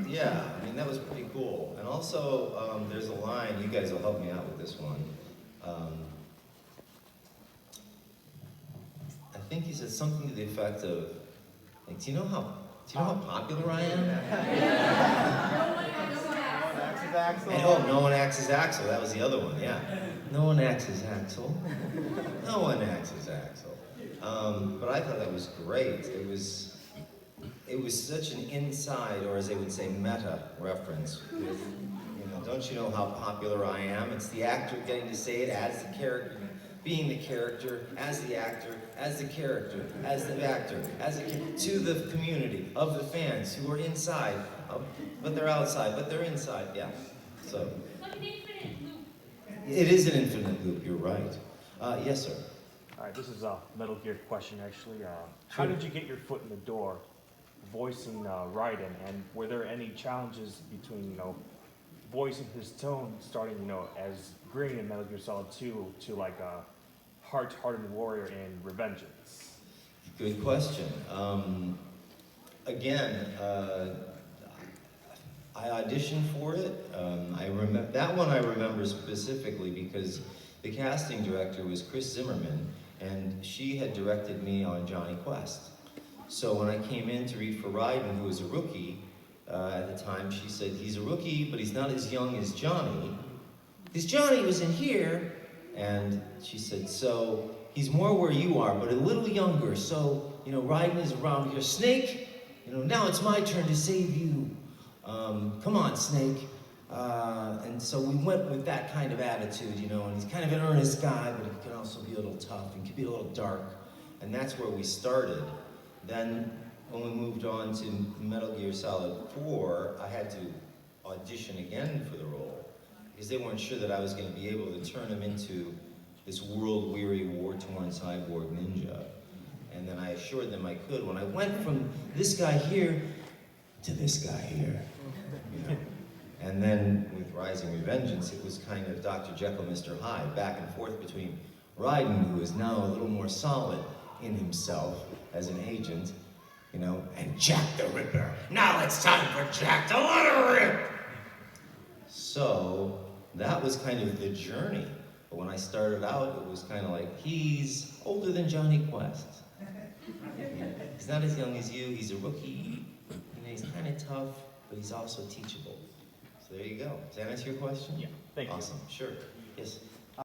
Yeah, I mean, that was pretty cool. And also, there's a line, you guys will help me out with this one. I think he said something to the effect of, like, do you know how popular I am? And, oh, no one acts as Axel. That was the other one, yeah. No one acts as Axel. No one acts as Axel. But I thought that was great. It was such an inside, or as they would say, meta reference. With, don't you know how popular I am? It's the actor getting to say it as the character, being the character, as the actor, as the character, as the actor, to the community of the fans who are inside, but they're outside, but they're inside. Yeah. So. Like an infinite loop. It is an infinite loop. You're right. Yes, sir. All right, this is a Metal Gear question, actually. How did you get your foot in the door voicing Raiden, and were there any challenges between, voicing his tone, starting, as Green in Metal Gear Solid 2 to like a heart-hardened warrior in Revengeance? Good question. Again, I auditioned for it. I remember that one. I remember specifically because the casting director was Chris Zimmerman, and she had directed me on Johnny Quest. So when I came in to read for Raiden, who was a rookie at the time, she said, he's a rookie, but he's not as young as Johnny. Because Johnny was in here, and she said, so he's more where you are, but a little younger. So, Raiden is around here. Snake, now it's my turn to save you. Come on, Snake. And so we went with that kind of attitude, and he's kind of an earnest guy, but he can also be a little tough and can be a little dark. And that's where we started. Then, when we moved on to Metal Gear Solid 4, I had to audition again for the role, because they weren't sure that I was going to be able to turn him into this world-weary, war-torn cyborg ninja. And then I assured them I could. When I went from this guy here to this guy here, And then with Rising Revengeance, it was kind of Dr. Jekyll, Mr. Hyde, back and forth between Raiden, who is now a little more solid in himself as an agent, and Jack the Ripper. Now it's time for Jack to let her rip! So that was kind of the journey. But when I started out, it was kind of like, he's older than Johnny Quest. He's not as young as you, he's a rookie. He's kind of tough, but he's also teachable. So there you go. Does that answer your question? Yeah, thank you. Awesome, sure. Yes.